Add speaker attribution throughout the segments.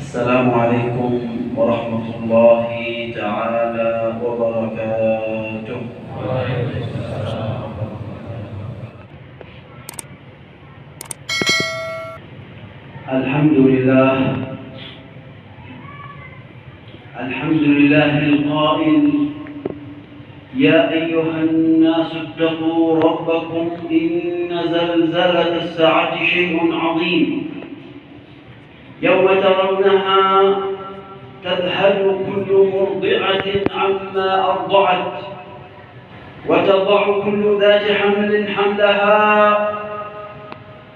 Speaker 1: السلام عليكم ورحمة الله تعالى وبركاته. الحمد لله القائل: يا أيها الناس اتقوا ربكم إن زلزلة الساعة شيء عظيم، يوم ترونها تذهل كل مرضعة عما أرضعت وتضع كل ذات حمل حملها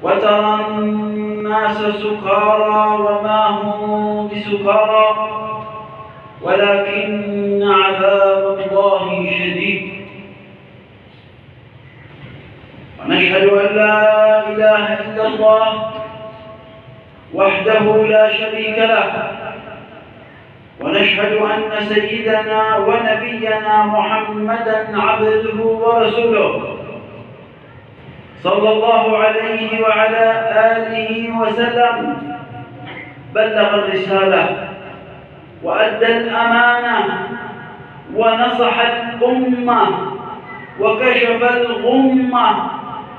Speaker 1: وترى الناس سكارى وما هم بسكارى ولكن عذاب الله شديد. ونشهد أن لا إله إلا الله وحده لا شريك له، ونشهد أن سيدنا ونبينا محمدًا عبده ورسوله صلى الله عليه وعلى آله وسلم بلغ الرسالة وأدى الأمانة ونصح الأمة وكشف الغمة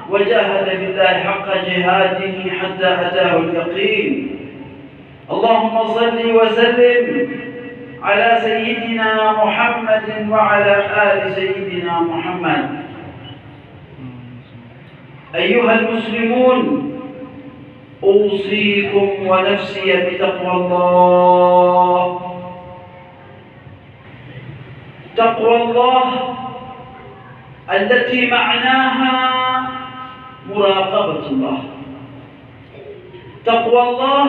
Speaker 1: وجاهد في الله حق جهاده حتى أتاه اليقين. اللهم صل وسلم على سيدنا محمد وعلى آل سيدنا محمد. أيها المسلمون، أوصيكم ونفسي بتقوى الله. تقوى الله التي معناها مراقبة الله، تقوى الله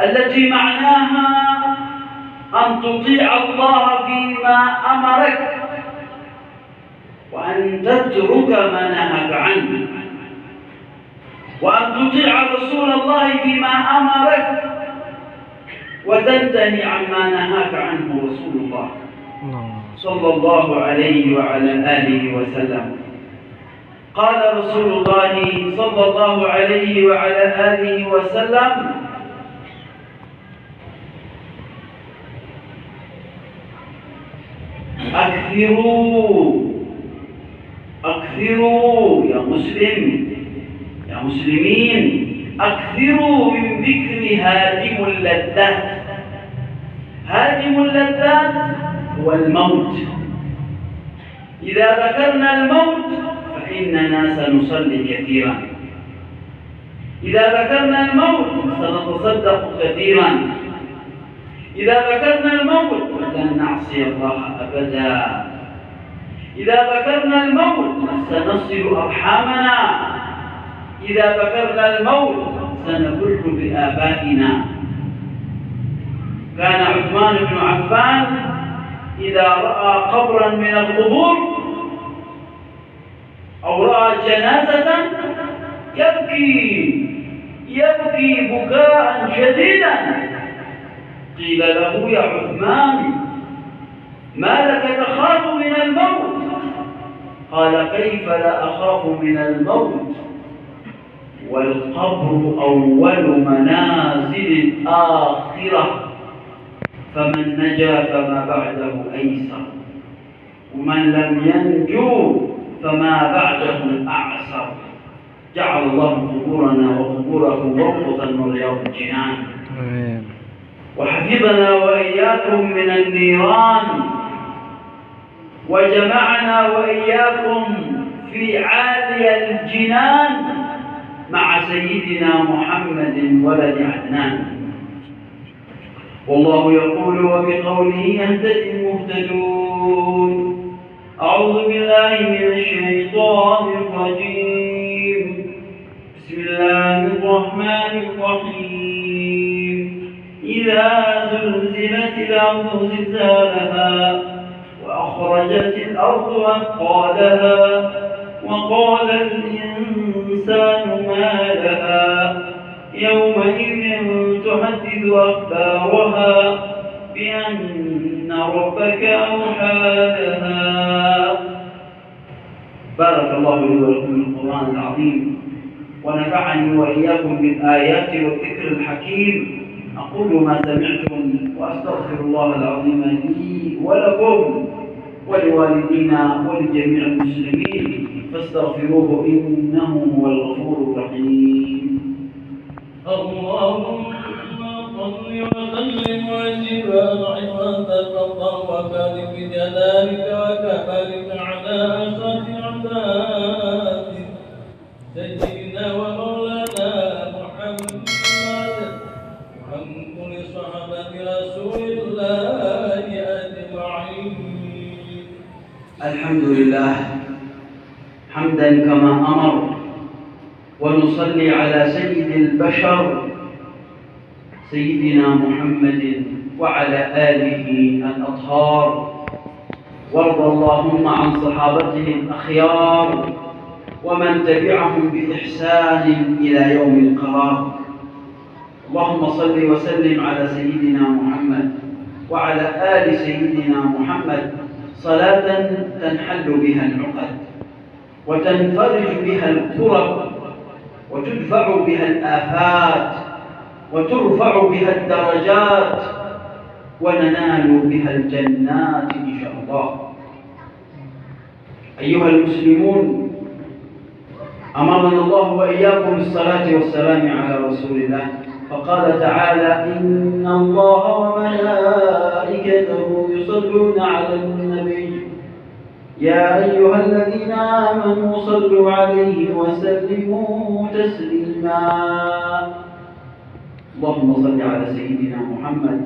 Speaker 1: التي معناها أن تطيع الله فيما أمرك وأن تترك ما نهاك عنه، وأن تطيع رسول الله فيما أمرك وتنتهي عما نهاك عنه رسول الله صلى الله عليه وعلى آله وسلم. قال رسول الله صلى الله عليه وعلى آله وسلم: أكثروا يا مسلمين، أكثروا من ذكر هادم اللذات. هادم اللذات هو الموت. إذا ذكرنا الموت فإننا سنصلي كثيرا، إذا ذكرنا الموت سنتصدق كثيرا، إذا ذكرنا الموت لن نعصي الله أبدا، إذا ذكرنا الموت سنصل أرحامنا، إذا ذكرنا الموت سنبر بآبائنا. كان عثمان بن عفان إذا رأى قبرا من القبور أو رأى جنازة يبكي بكاء شديدا. قيل له: يا عثمان، ما لك تخاف من الموت؟ قال: كيف لا أخاف من الموت والقبر أول منازل الآخرة، فمن نجا فما بعده أيسر، ومن لم ينجو فما بعده أعسر. جعل الله قبورنا وقبوركم روضة من رياض الجنان، وحفظنا وإياكم من النيران، وجمعنا وإياكم في عالي الجنان مع سيدنا محمد ولد عدنان. والله يقول: وبقوله يهتدي المهتدون. أعوذ بالله من الشيطان الرجيم. بسم الله الرحمن الرحيم. إذا زلزلت الأرض زلزالها وأخرجت الأرض أثقالها وقال الإنسان ما لها يومئذ تحدث أخبارها بأن ربك أوحى لها. بارك الله لي ولكم في القرآن العظيم، ونفعني وإياكم بالآيات والذكر الحكيم. أقول ما سمعتم وأستغفر الله العظيم لي ولكم ولوالدينا ولجميع المسلمين فاستغفروه إنه هو الغفور الرحيم.
Speaker 2: اللهم صل وسلم وأجب عبادك وبارك بجلالك وكمالك على أشرف عبادك سيدنا ومولانا محمد وعن كل صحابة رسول الله أجمعين.
Speaker 1: الحمد لله حمدا كما أمر، ونصلي على سيد البشر سيدنا محمد وعلى آله الأطهار، وارض اللهم عن صحابته الأخيار ومن تبعهم بإحسان إلى يوم القرار. اللهم صل وسلم على سيدنا محمد وعلى آل سيدنا محمد صلاة تنحل بها العقد وتنفرج بها الكرب وتدفع بها الآفات وترفع بها الدرجات وننال بها الجنات إن شاء الله. أيها المسلمون، أمرنا الله وإياكم بالصلاة والسلام على رسول الله، فقال تعالى: إن الله وملائكته يصلون على النبي يا أيها الذين آمنوا صلوا عليه وسلموا تسليما. اللهم صل على سيدنا محمد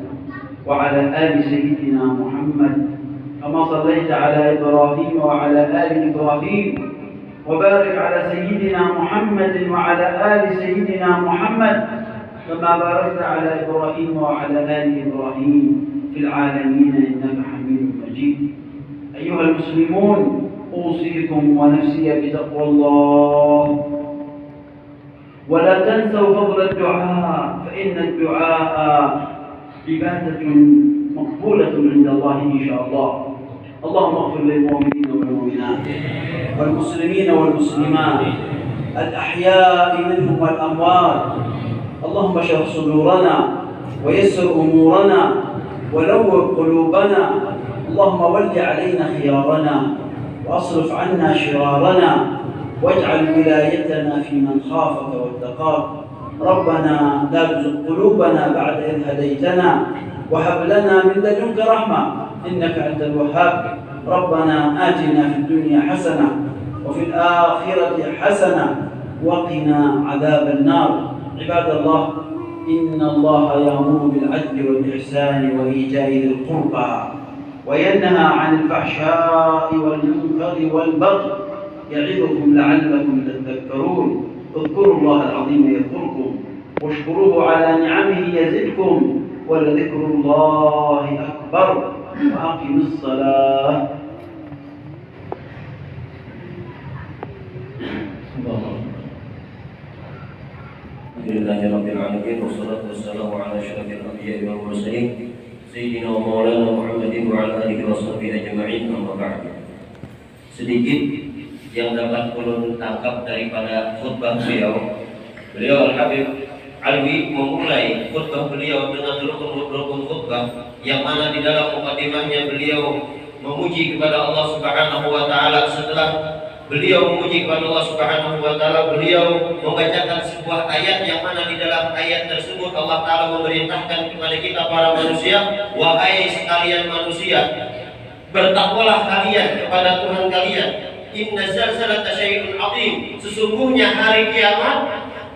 Speaker 1: وعلى آل سيدنا محمد كما صليت على إبراهيم وعلى آل إبراهيم، وبارك على سيدنا محمد وعلى آل سيدنا محمد كما باركت على إبراهيم وعلى آل إبراهيم في العالمين إنك حميد مجيد. أيها المسلمون، أوصيكم ونفسي بتقوى الله، ولا تنسوا فضل الدعاء، فإن الدعاء عبادة مقبولة عند الله إن شاء الله. اللهم اغفر للمؤمنين والمؤمنات والمسلمين والمسلمات الأحياء منهم والأموات. اللهم اشرح صدورنا ويسر أمورنا ونور قلوبنا. اللهم ول علينا خيارنا وأصرف عنا شرارنا، واجعل ولايتنا في من خافك واتقاك. ربنا لا تزغ قلوبنا بعد إذ هديتنا وهب لنا من لدنك رحمة إنك أنت الوهاب. ربنا آتنا في الدنيا حسنة وفي الآخرة حسنة وقنا عذاب النار. عباد الله، إن الله يأمر بالعدل والإحسان وإيتاء ذي القربى وينهى عن الفحشاء والمنكر والبغي يعظكم لعلكم تذكرون. اذكروا الله العظيم يذكركم واشكروه على نعمه يزدكم ولذكر الله أكبر. وأقم الصلاة.
Speaker 3: Alhamdulillahirabbil alamin wassalatu wassalamu ala asyrafil anbiya'i wal mursalin sayyidina wa maulana Muhammadin wa ala alihi washabbihi ajma'in. Amma ba'd. Sedikit yang dapat ulun tangkap daripada khutbah beliau Al-Habib Alwi memulai khutbah beliau dengan rukun khutbah yang mana di dalam mukadimahnya beliau memuji kepada Allah Subhanahu wa taala. Setelah beliau memuji kepada Allah Subhanahu wa taala, beliau membacakan sebuah ayat yang mana di dalam ayat tersebut Allah taala memerintahkan kepada kita para manusia, wahai sekalian manusia, bertakwalah kalian kepada Tuhan kalian. Inna zalzalata syai'un 'adzim. Sesungguhnya hari kiamat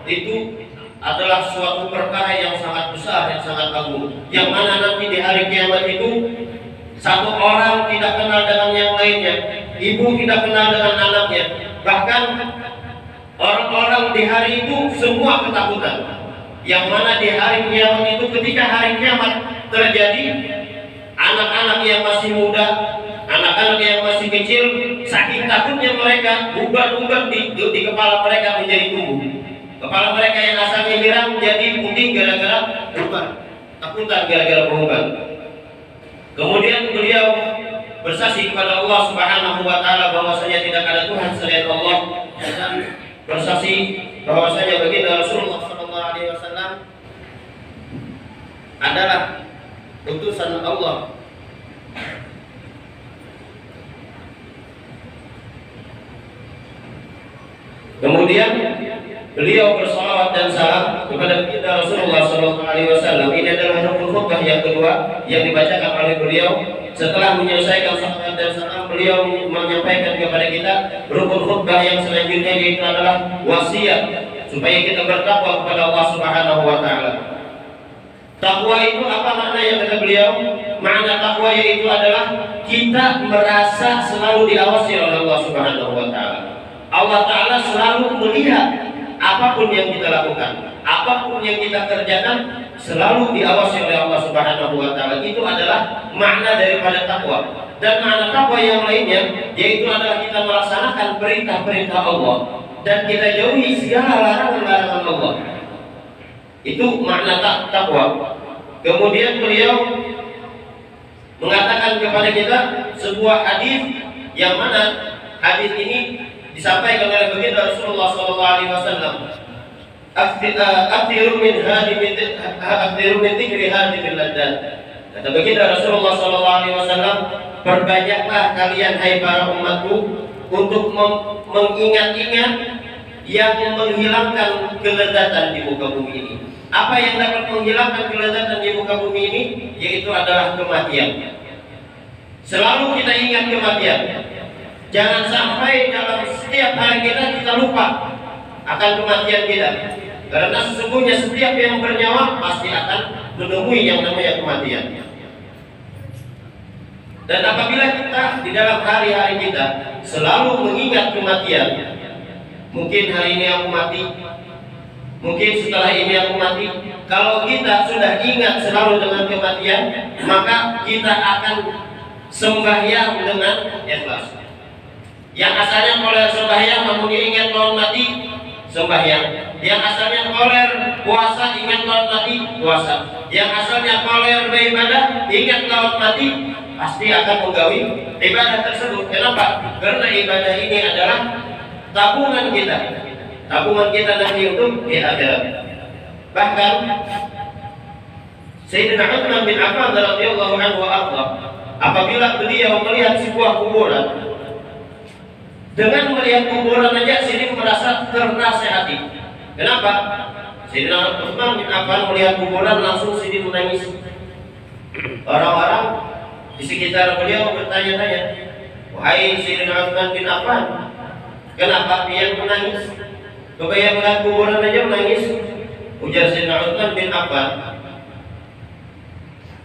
Speaker 3: itu adalah suatu perkara yang sangat besar, yang sangat agung. Yang mana nanti di hari kiamat itu satu orang tidak kenal dengan yang lainnya, ibu tidak kenal dengan anaknya, bahkan orang-orang di hari itu semua ketakutan. Yang mana di hari kiamat itu, ketika hari kiamat terjadi, anak-anak yang masih muda, anak-anak yang masih kecil, saking takutnya mereka, uban-uban di kepala mereka menjadi tumbuh. Kepala mereka yang asalnya hirang menjadi putih gara-gara uban, takutan gara-gara uban. Kemudian beliau bersaksi kepada Allah Subhanahu wa taala bahwasanya tidak ada Tuhan selain Allah, dan bersaksi bahwasanya baginda Rasulullah sallallahu alaihi wasallam adalah utusan Allah. Kemudian beliau bersalawat dan salam kepada kita Rasulullah SAW. Ini adalah rukun khutbah yang kedua yang dibacakan oleh beliau. Setelah menyelesaikan salawat dan salam, beliau menyampaikan kepada kita rukun khutbah yang selanjutnya, yaitu adalah wasiat supaya kita bertakwa kepada Allah Subhanahu wa taala. Takwa itu apa makna yang kata beliau? Makna takwa yaitu adalah kita merasa selalu diawasi oleh Allah Subhanahu wa taala. Allah Ta'ala selalu melihat apapun yang kita lakukan, apapun yang kita kerjakan, selalu diawasi oleh Allah Subhanahu wa Ta'ala. Itu adalah makna daripada takwa. Dan makna takwa yang lainnya yaitu adalah kita melaksanakan perintah-perintah Allah dan kita jauhi segala larangan-larangan Allah. Itu makna takwa. Kemudian beliau mengatakan kepada kita sebuah hadis yang mana hadis ini disampaikan oleh baginda Rasulullah SAW. Aktiru min dzikri hadhil laddat. Kata baginda Rasulullah SAW, perbanyaklah kalian hai para umatku untuk mengingat-ingat yang menghilangkan kelezatan di muka bumi ini. Apa yang dapat menghilangkan kelezatan di muka bumi ini? Yaitu adalah kematian. Selalu kita ingat kematian. Jangan sampai dalam setiap hari kita lupa akan kematian kita. Karena sesungguhnya setiap yang bernyawa pasti akan menemui yang namanya kematian. Dan apabila kita di dalam hari-hari kita selalu mengingat kematian, mungkin hari ini aku mati, mungkin setelah ini aku mati. Kalau kita sudah ingat selalu dengan kematian, maka kita akan sembahyang dengan ikhlas. Yang asalnya koler sembahyang namun ingat lawan mati, sembahyang. Yang asalnya koler puasa ingat lawan mati, puasa. Yang asalnya koler beribadah ingat lawan mati, pasti akan menggawi ibadah tersebut. Kenapa? Karena ibadah ini adalah tabungan kita. Tabungan kita nanti untuk di akhirat. Bahkan Sayyidina Utsman bin Affan radhiyallahu anhu apabila beliau melihat sebuah kuburan, dengan melihat kuburan aja Sidin merasa ternasehati. Kenapa? Sayyidina Utsman bin Affan melihat kuburan langsung Sidin menangis. Orang-orang di sekitar beliau bertanya-tanya, wahai Sayyidina Utsman bin Affan, kenapa dia menangis? Kebayang melihat kuburan aja menangis. Ujar Sayyidina Utsman bin Affan,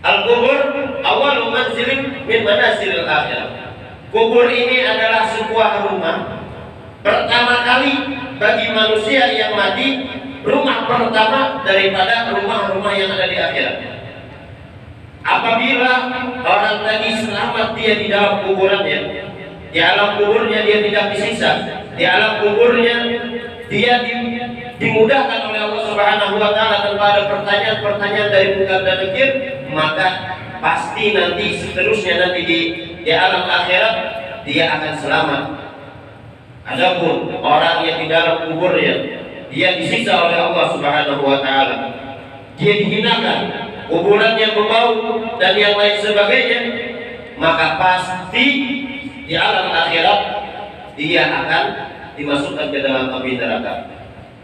Speaker 3: al-kubur awwalu manzilin min manazilil akhirah. Kubur ini adalah sebuah rumah pertama kali bagi manusia yang mati, rumah pertama daripada rumah-rumah yang ada di akhirat. Apabila orang tadi selamat dia di dalam kuburannya, di alam kuburnya dia tidak disiksa, di alam kuburnya dia dimudahkan oleh Allah Subhanahu wa taala tanpa ada pertanyaan-pertanyaan dari munkar dan nakir, maka pasti nanti seterusnya nanti di alam akhirat dia akan selamat. Adapun orang yang di dalam kuburnya dia disiksa oleh Allah Subhanahu wa taala, dia dihinakan, kuburannya berbau dan yang lain sebagainya, maka pasti di alam akhirat dia akan dimasukkan ke dalam api neraka.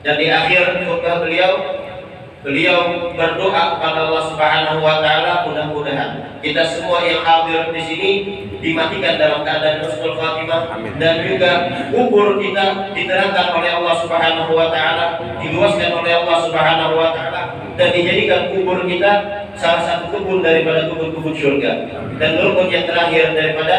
Speaker 3: Dan di akhir khutbah beliau berdoa kepada Allah Subhanahu wa taala, mudah-mudahan kita semua yang hadir di sini dimatikan dalam keadaan husnul khatimah, dan juga kubur kita diterangkan oleh Allah Subhanahu wa taala, diluaskan oleh Allah Subhanahu wa taala, dan dijadikan kubur kita salah satu kebun daripada kebun-kebun surga. Dan rukun yang terakhir daripada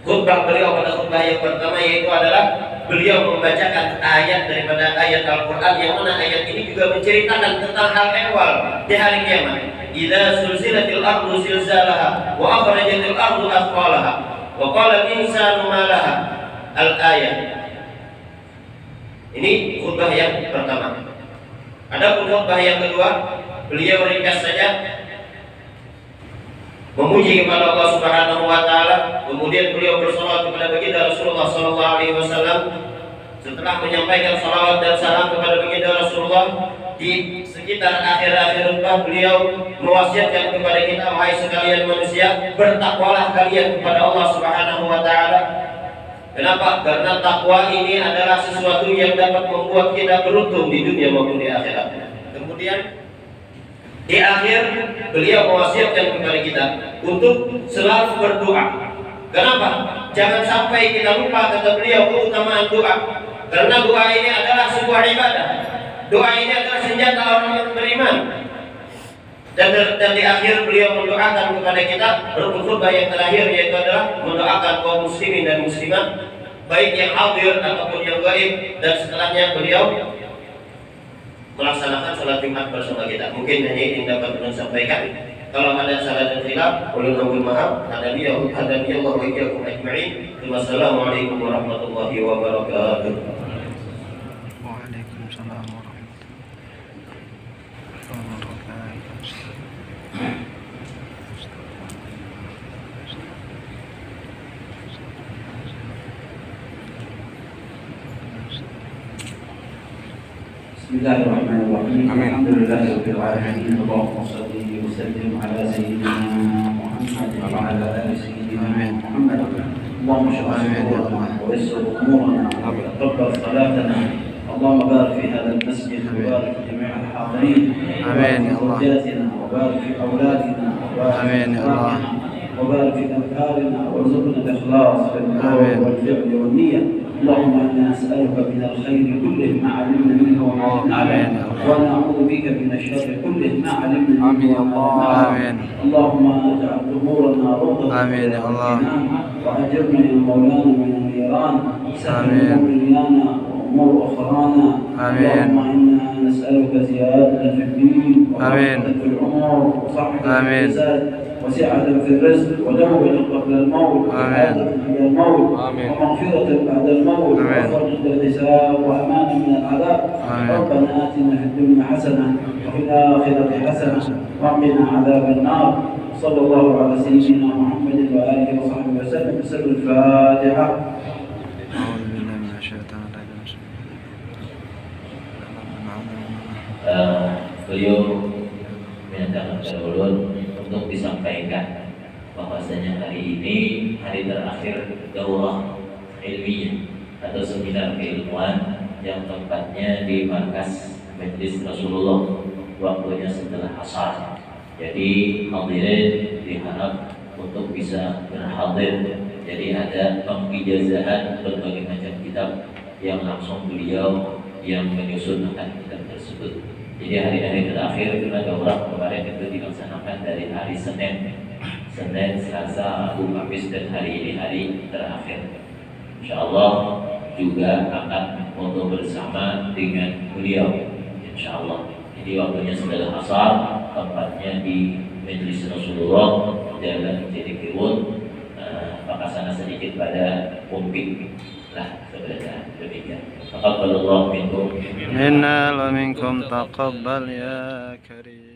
Speaker 3: khutbah beliau pada khutbah yang pertama yaitu adalah beliau membacakan ayat daripada ayat Al-Quran, yang mana ayat ini juga menceritakan tentang hal ehwal di hari kiamat. Idza sulzilatil ardu zilzalaha wa akhrajatil ardu athqalaha wa qala al-insanu ma laha. Al-ayat. Ini khutbah yang pertama. Adapun khutbah yang kedua, beliau ringkas saja memuji kepada Allah Subhanahu wa taala, kemudian beliau bersalawat kepada baginda Rasulullah sallallahu alaihi wasallam. Setelah menyampaikan salawat dan salam kepada baginda Rasulullah, di sekitar akhir-akhir khutbah beliau mewasiatkan kepada kita, wahai sekalian manusia, bertakwalah kalian kepada Allah Subhanahu wa taala. Kenapa? Karena takwa ini adalah sesuatu yang dapat membuat kita beruntung di dunia maupun di akhirat. Kemudian di akhir beliau mewasiatkan kepada kita untuk selalu berdoa. Kenapa? Jangan sampai kita lupa, kata beliau, keutamaan doa. Karena doa ini adalah sebuah ibadah. Doa ini adalah senjata orang yang beriman. Dan di akhir beliau mendoakan kepada kita, rukun khutbah yang terakhir yaitu adalah mendoakan kaum muslimin dan muslimat, baik yang hadir ataupun yang gaib. Dan setelahnya beliau melaksanakan sholat Jumat bersama kita. Mungkin hanya ini yang dapat saya sampaikan. Kalau ada salah dan khilaf, boleh mohon maaf. Hadaniya Allah wa iyyakum ajma'in. Wassalamualaikum warahmatullahi wabarakatuh.
Speaker 4: Waalaikumsalam warahmatullahi
Speaker 1: Bismillahirrahmanirrahim. Alhamdulillahirabbil alamin. Allahumma shalli wa sallim ala sayyidina Muhammad wa ala ali sayyidina Muhammad. Allahumma shrah sadrana wa yassir umurana wa taqabbal salatana. اللهم بارك في هذا المسجد وبارك في جميع الحاضرين.
Speaker 4: آمين يا الله.
Speaker 1: وبارك في أولادنا وبارك
Speaker 4: آمين يا الله.
Speaker 1: وبارك في أفكارنا وارزقنا الإخلاص في القول والفعل والنية. اللهم إنا نسألك من الخير كله ما علمنا منه وما لم نعلم، ونعوذ بك من الشر كله ما علمنا منه وما لم نعلم. اللهم اجعل أمورنا روضة
Speaker 4: آمين يا الله.
Speaker 1: وأجرنا يا مولانا من النيران. سهل أمور لنا وأمور أخرانا. اللهم إنا نسألك زيادة في الدين وبركة في العمر وصحة في الجسد وسعة في الرزق وتوبة قبل الموت وعادة عند الموت ومغفرة بعد الموت وفرج الحساب وأمانا من العذاب. ربنا آتنا في الدنيا حسنة وفي الآخرة حسنة وقنا عذاب النار. صلى الله على سيدنا محمد وآله وصحبه وسلم. بسر الفاتحة.
Speaker 3: Beliau menyatakan kepada ulun untuk disampaikan bahwasanya hari ini hari terakhir daurah ilmiah atau seminar keilmuan yang tempatnya di markas Majelis Rasulullah, waktunya setelah asar. Jadi hadirin diharap untuk bisa berhadir. Jadi ada pengijazahan berbagai macam kitab yang langsung beliau yang menyusun akan kitab tersebut. Jadi hari-hari terakhir karena daurah kemarin itu dilaksanakan dari hari Senin, Selasa, Rabu, Kamis, dan hari ini hari terakhir. InsyaAllah juga akan foto bersama dengan beliau, InsyaAllah. Jadi waktunya sudah asar, tempatnya di Majelis Rasulullah, Jalan Jatikiwun, pakasana sedikit pada Umpik lah sebenarnya demikian. Taqabbalallahu minkum.
Speaker 4: Minna wa minkum taqabbal ya karim.